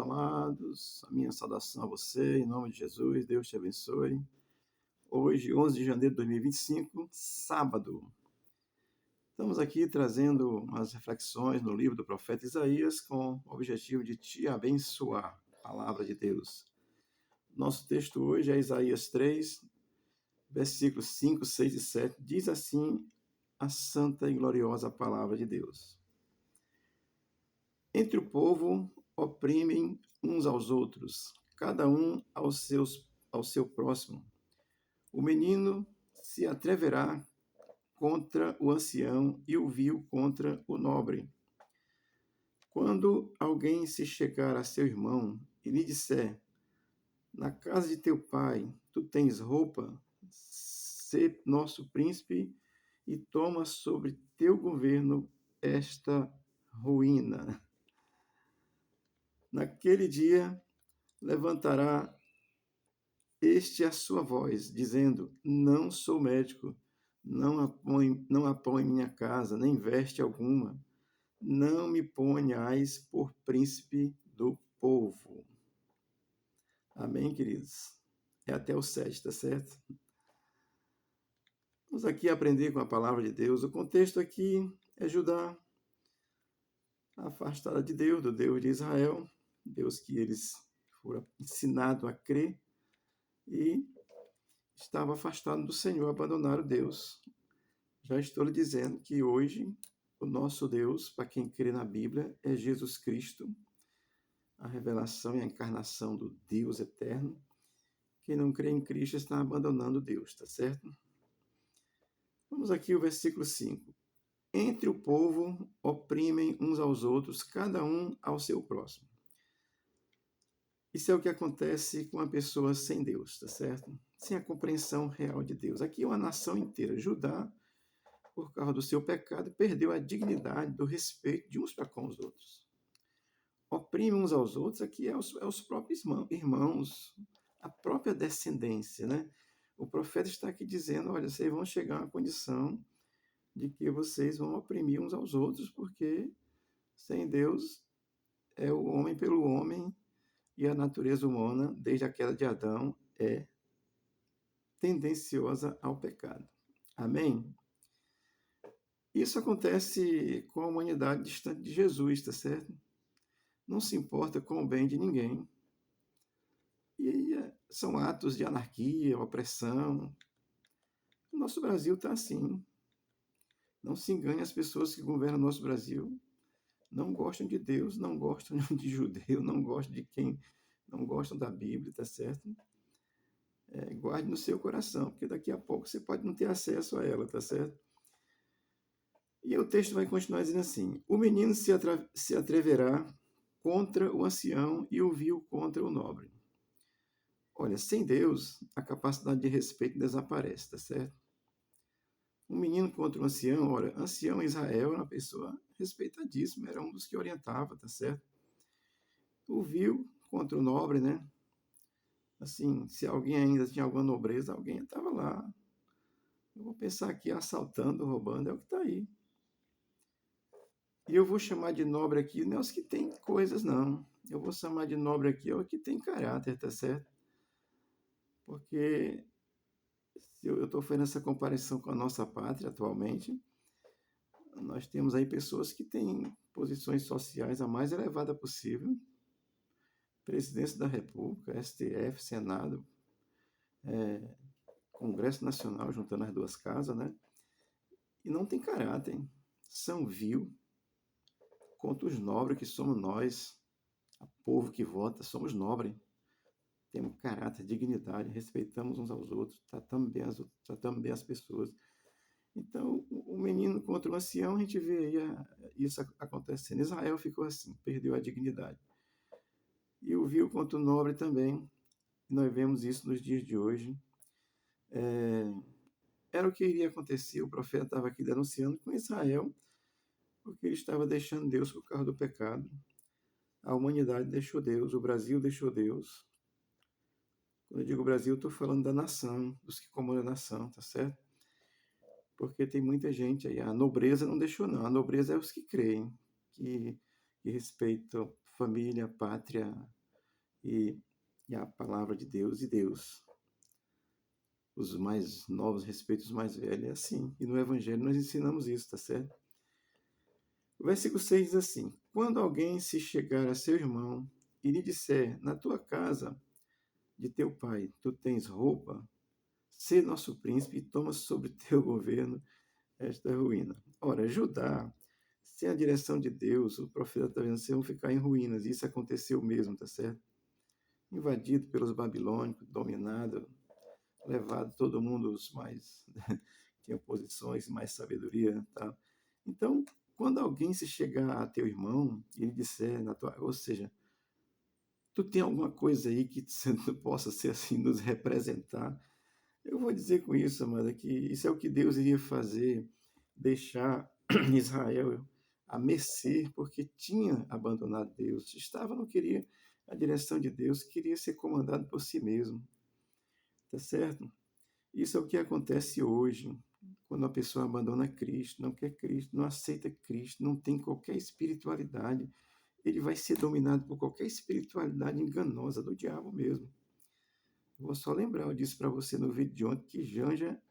amados, a minha saudação a você, em nome de Jesus, Deus te abençoe. Hoje, 11 de janeiro de 2025, sábado. Estamos aqui trazendo umas reflexões no livro do profeta Isaías com o objetivo de te abençoar, palavra de Deus. Nosso texto hoje é Isaías 3, versículos 5, 6 e 7. Diz assim a santa e gloriosa palavra de Deus. Entre o povo oprimem uns aos outros, cada um ao seu próximo. O menino se atreverá contra o ancião e o vil contra o nobre. Quando alguém se chegar a seu irmão e lhe disser: na casa de teu pai tu tens roupa, sê nosso príncipe e toma sobre teu governo esta ruína. Naquele dia levantará este a sua voz, dizendo: não sou médico, não a põe em minha casa, nem veste alguma. Não me ponhais por príncipe do povo. Amém, queridos? É até o 7, tá certo? Vamos aqui aprender com a palavra de Deus. O contexto aqui é Judá afastada de Deus, do Deus de Israel, Deus que eles foram ensinados a crer, e estava afastado do Senhor, abandonaram Deus. Já estou lhe dizendo que hoje o nosso Deus, para quem crê na Bíblia, é Jesus Cristo, a revelação e a encarnação do Deus eterno. Quem não crê em Cristo está abandonando Deus, tá certo? Vamos aqui ao versículo 5. Entre o povo oprimem uns aos outros, cada um ao seu próximo. Isso é o que acontece com a pessoa sem Deus, tá certo? Sem a compreensão real de Deus. Aqui é uma nação inteira. Judá, por causa do seu pecado, perdeu a dignidade do respeito de uns para com os outros. Oprime uns aos outros, aqui é os próprios irmãos, a própria descendência, né? O profeta está aqui dizendo: olha, vocês vão chegar a uma condição de que vocês vão oprimir uns aos outros, porque sem Deus é o homem pelo homem, e a natureza humana, desde a queda de Adão, é tendenciosa ao pecado. Amém? Isso acontece com a humanidade distante de Jesus, tá certo? Não se importa com o bem de ninguém. E são atos de anarquia, opressão. O nosso Brasil está assim. Não se engane, as pessoas que governam o nosso Brasil não gostam de Deus, não gostam de judeu, não gostam de quem não gostam da Bíblia, tá certo? Guarde no seu coração, porque daqui a pouco você pode não ter acesso a ela, tá certo? E o texto vai continuar dizendo assim: o menino se atreverá contra o ancião e o vil contra o nobre. Olha, sem Deus, a capacidade de respeito desaparece, tá certo? Um menino contra um ancião, olha, ancião em Israel era uma pessoa respeitadíssima, era um dos que orientava, tá certo? O vil contra o nobre, né? Assim, se alguém ainda tinha alguma nobreza, alguém estava lá. Eu vou pensar aqui, assaltando, roubando, é o que está aí. E eu vou chamar de nobre aqui, não é os que têm coisas, não. Eu vou chamar de nobre aqui, é o que tem caráter, tá certo? Porque se eu estou fazendo essa comparação com a nossa pátria atualmente, nós temos aí pessoas que têm posições sociais a mais elevada possível. Presidência da República, STF, Senado, Congresso Nacional, juntando as duas casas, né? E não tem caráter. São vil contra os nobres que somos nós, o povo que vota, somos nobres. Temos caráter, dignidade, respeitamos uns aos outros, tratamos bem as pessoas. Então, o menino contra o ancião, a gente vê aí isso acontecendo. Israel ficou assim, perdeu a dignidade. E o vil contra o nobre também. Nós vemos isso nos dias de hoje. Era o que iria acontecer. O profeta estava aqui denunciando com Israel, porque ele estava deixando Deus por causa do pecado. A humanidade deixou Deus, o Brasil deixou Deus. Quando eu digo Brasil, estou falando da nação, dos que comandam a nação, tá certo? Porque tem muita gente aí. A nobreza não deixou, não. A nobreza é os que creem, que respeitam família, pátria, e, e a palavra de Deus e Deus. Os mais novos respeitam os mais velhos, é assim. E no Evangelho nós ensinamos isso, tá certo? O versículo 6 diz assim: quando alguém se chegar a seu irmão e lhe disser, na tua casa de teu pai tu tens roupa, sê nosso príncipe e toma sobre teu governo esta ruína. Ora, Judá, sem a direção de Deus, o profeta está vendo, vocês vão ficar em ruínas. Isso aconteceu mesmo, tá certo? Invadido pelos babilônicos, dominado, levado todo mundo, os mais tinham posições, mais sabedoria, tá? Então, quando alguém se chegar a teu irmão e ele disser, ou seja, tu tem alguma coisa aí que possa ser assim, nos representar, eu vou dizer com isso, amada, que isso é o que Deus iria fazer, deixar Israel a mercê, porque tinha abandonado Deus, estava, não queria a direção de Deus, queria ser comandado por si mesmo, tá certo? Isso é o que acontece hoje, quando a pessoa abandona Cristo, não quer Cristo, não aceita Cristo, não tem qualquer espiritualidade, ele vai ser dominado por qualquer espiritualidade enganosa do diabo mesmo. Vou só lembrar, eu disse para você no vídeo de ontem que Janja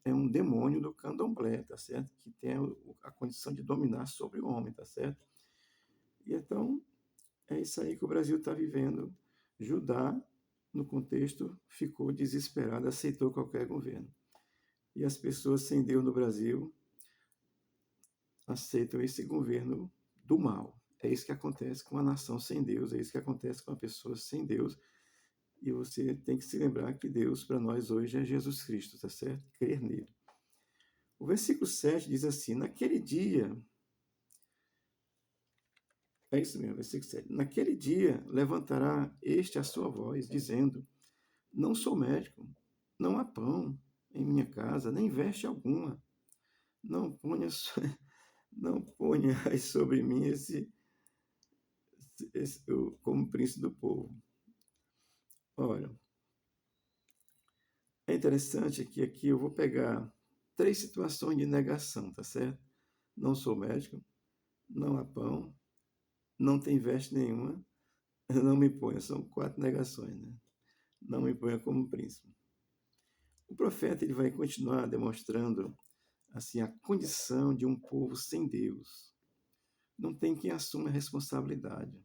é um demônio do candomblé, tá certo? Que tem a condição de dominar sobre o homem, tá certo? E então, é isso aí que o Brasil está vivendo. Judá, no contexto, ficou desesperado, aceitou qualquer governo. E as pessoas sem Deus no Brasil aceitam esse governo do mal. É isso que acontece com a nação sem Deus, é isso que acontece com a pessoa sem Deus. E você tem que se lembrar que Deus para nós hoje é Jesus Cristo, tá certo? Crer nele. O versículo 7 diz assim: naquele dia, é isso mesmo, versículo 7. Naquele dia levantará este a sua voz, dizendo: não sou médico, não há pão em minha casa, nem veste alguma. Não ponha, não ponhas sobre mim como príncipe do povo. Olha, é interessante que aqui eu vou pegar 3 situações de negação, tá certo? Não sou médico, não há pão, não tem veste nenhuma, não me ponha. São 4 negações, né? Não me ponha como príncipe. O profeta ele vai continuar demonstrando assim a condição de um povo sem Deus. Não tem quem assuma a responsabilidade.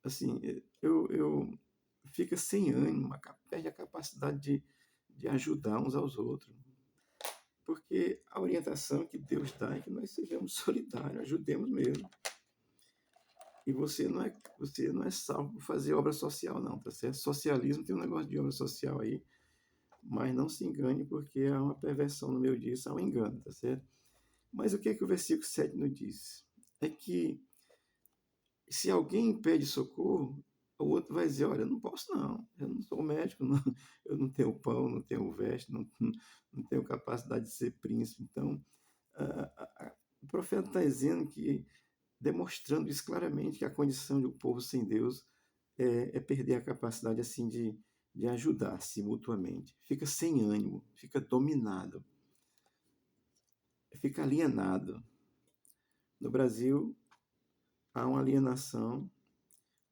Assim, eu fica sem ânimo, perde a capacidade de ajudar uns aos outros. Porque a orientação que Deus dá é que nós sejamos solidários, ajudemos mesmo. E você não é salvo por fazer obra social, não, tá certo? Socialismo tem um negócio de obra social aí, mas não se engane, porque há uma perversão no meio disso, há um engano, tá certo? Mas o que é que o versículo 7 nos diz? É que se alguém pede socorro, o outro vai dizer, olha, eu não posso não, eu não sou médico, não, eu não tenho pão, não tenho veste, não tenho capacidade de ser príncipe. Então, o profeta está dizendo que, demonstrando isso claramente, que a condição de um povo sem Deus é perder a capacidade assim de ajudar-se mutuamente. Fica sem ânimo, fica dominado, fica alienado. No Brasil, há uma alienação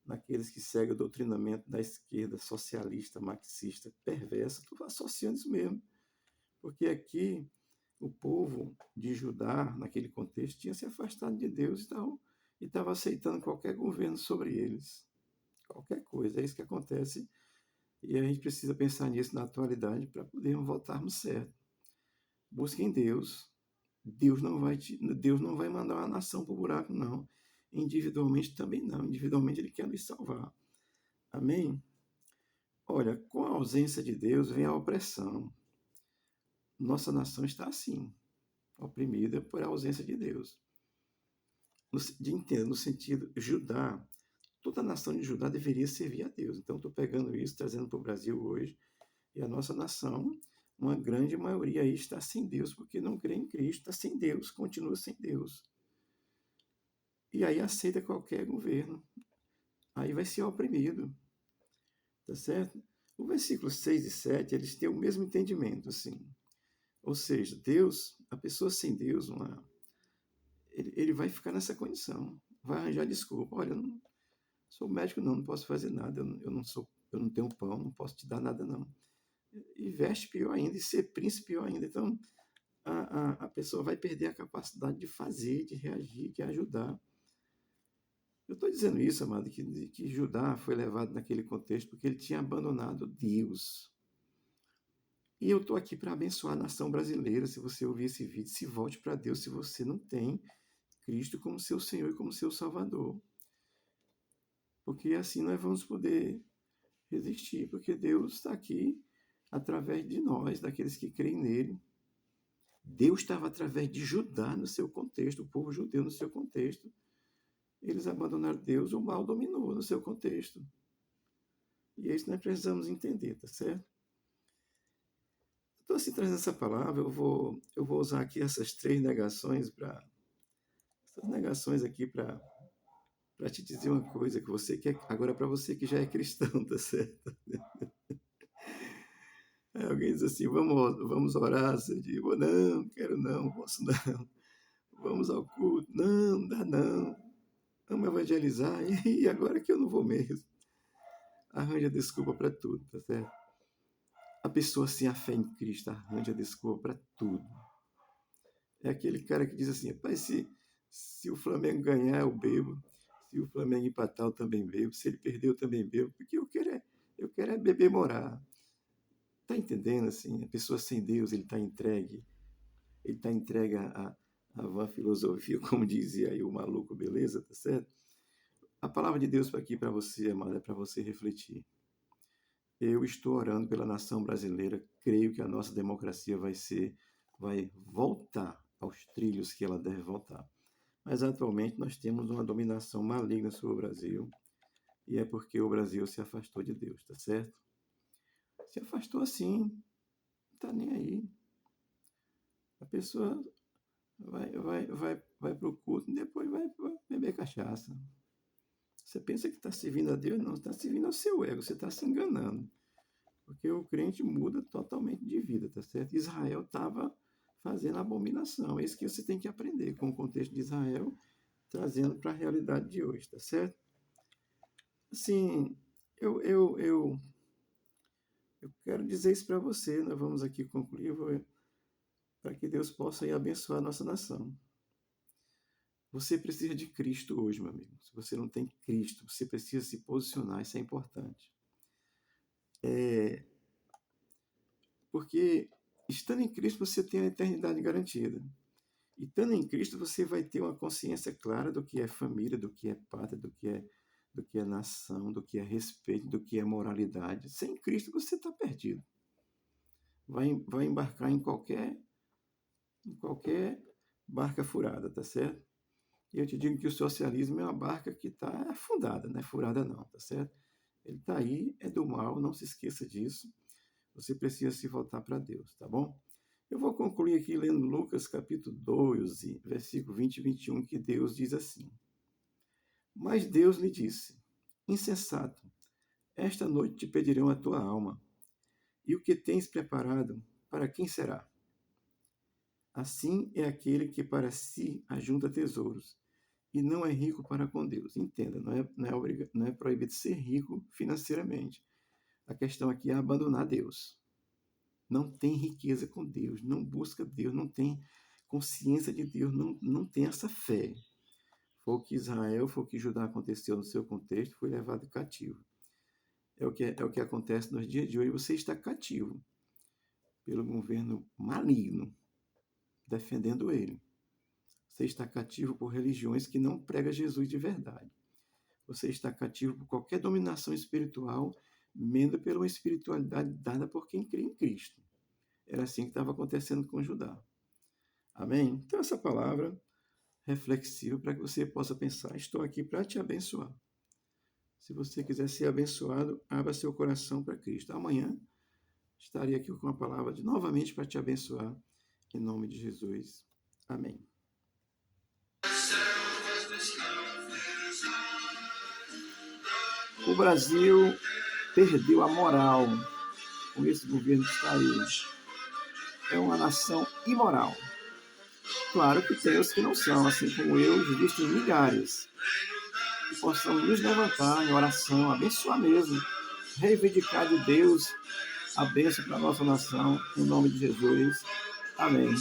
naqueles que seguem o doutrinamento da esquerda socialista, marxista, perversa. Estou associando isso mesmo, porque aqui o povo de Judá, naquele contexto, tinha se afastado de Deus e estava aceitando qualquer governo sobre eles. Qualquer coisa, é isso que acontece. E a gente precisa pensar nisso na atualidade para podermos voltarmos certo. Busquem Deus. Deus não vai mandar uma nação para o buraco, não. Individualmente também não. Individualmente Ele quer nos salvar. Amém? Olha, com a ausência de Deus vem a opressão. Nossa nação está assim, oprimida por ausência de Deus. No sentido, Judá, toda a nação de Judá deveria servir a Deus. Então, estou pegando isso, trazendo para o Brasil hoje, e a nossa nação, uma grande maioria aí está sem Deus, porque não crê em Cristo, está sem Deus, continua sem Deus. E aí aceita qualquer governo. Aí vai ser oprimido. Tá certo? O versículo 6 e 7, eles têm o mesmo entendimento, assim. Ou seja, Deus, a pessoa sem Deus, ele vai ficar nessa condição, vai arranjar desculpa. Olha, Sou médico, não posso fazer nada, eu não tenho pão, não posso te dar nada, não. E veste pior ainda, e ser príncipe pior ainda. Então, a pessoa vai perder a capacidade de fazer, de reagir, de ajudar. Eu estou dizendo isso, amado, que Judá foi levado naquele contexto porque ele tinha abandonado Deus. E eu estou aqui para abençoar a nação brasileira. Se você ouvir esse vídeo, se volte para Deus se você não tem Cristo como seu Senhor e como seu Salvador. Porque assim nós vamos poder resistir, porque Deus está aqui através de nós, daqueles que creem nele. Deus estava através de Judá no seu contexto, o povo judeu no seu contexto. Eles abandonaram Deus, o mal dominou no seu contexto. E é isso que nós precisamos entender, tá certo? Então, assim, trazendo essa palavra, eu vou usar aqui essas três negações aqui para te dizer uma coisa que você quer, agora para você que já é cristão, tá certo? Alguém diz assim, vamos orar, eu digo, não, quero não, posso não. Vamos ao culto, não, dá não. Vamos evangelizar, e agora que eu não vou mesmo. Arranja desculpa para tudo, tá certo? A pessoa sem a fé em Cristo arranja desculpa para tudo. É aquele cara que diz assim, pai, se o Flamengo ganhar, eu bebo. Se o Flamengo empatar, eu também bebo. Se ele perder, eu também bebo. Porque eu quero é beber morar. Tá entendendo, assim? A pessoa sem Deus, ele está entregue. Ele está entregue à vã filosofia, como dizia aí o maluco, beleza? Tá certo? A palavra de Deus aqui para você, amado, é para você refletir. Eu estou orando pela nação brasileira. Creio que a nossa democracia vai voltar aos trilhos que ela deve voltar. Mas atualmente nós temos uma dominação maligna sobre o Brasil, e é porque o Brasil se afastou de Deus, tá certo? Se afastou assim, não tá nem aí. A pessoa vai para o culto e depois vai beber cachaça. Você pensa que está servindo a Deus? Não, você está servindo ao seu ego, você está se enganando. Porque o crente muda totalmente de vida, tá certo? Israel estava fazendo abominação. É isso que você tem que aprender com o contexto de Israel, trazendo para a realidade de hoje, tá certo? Assim, eu quero dizer isso para você. Nós vamos aqui concluir, para que Deus possa aí abençoar a nossa nação. Você precisa de Cristo hoje, meu amigo. Se você não tem Cristo, você precisa se posicionar, isso é importante. Porque estando em Cristo, você tem a eternidade garantida. E estando em Cristo, você vai ter uma consciência clara do que é família, do que é pátria, do que é nação, do que é respeito, do que é moralidade. Sem Cristo, você está perdido. Vai embarcar em qualquer barca furada, tá certo? E eu te digo que o socialismo é uma barca que está afundada, não é furada não, tá certo? Ele está aí, é do mal, não se esqueça disso. Você precisa se voltar para Deus, tá bom? Eu vou concluir aqui lendo Lucas capítulo 12, versículo 20 e 21, que Deus diz assim: Mas Deus lhe disse, insensato, esta noite te pedirão a tua alma, e o que tens preparado, para quem será? Assim é aquele que para si ajunta tesouros, e não é rico para com Deus. Entenda, não é proibido ser rico financeiramente. A questão aqui é abandonar Deus. Não tem riqueza com Deus, não busca Deus, não tem consciência de Deus, não tem essa fé. Foi o que Israel, foi o que Judá aconteceu no seu contexto, foi levado cativo. É o que acontece nos dias de hoje. Você está cativo pelo governo maligno, defendendo ele. Você está cativo por religiões que não pregam Jesus de verdade. Você está cativo por qualquer dominação espiritual, menos pela uma espiritualidade dada por quem crê em Cristo. Era assim que estava acontecendo com Judá. Amém? Então, essa palavra reflexiva para que você possa pensar. Estou aqui para te abençoar. Se você quiser ser abençoado, abra seu coração para Cristo. Amanhã estarei aqui com a palavra novamente para te abençoar. Em nome de Jesus. Amém. O Brasil perdeu a moral com esse governo que está aí. É uma nação imoral. Claro que tem os que não são, assim como eu, existem milhares. que possamos nos levantar em oração, abençoar mesmo, reivindicar de Deus a bênção para a nossa nação, em nome de Jesus. Amém.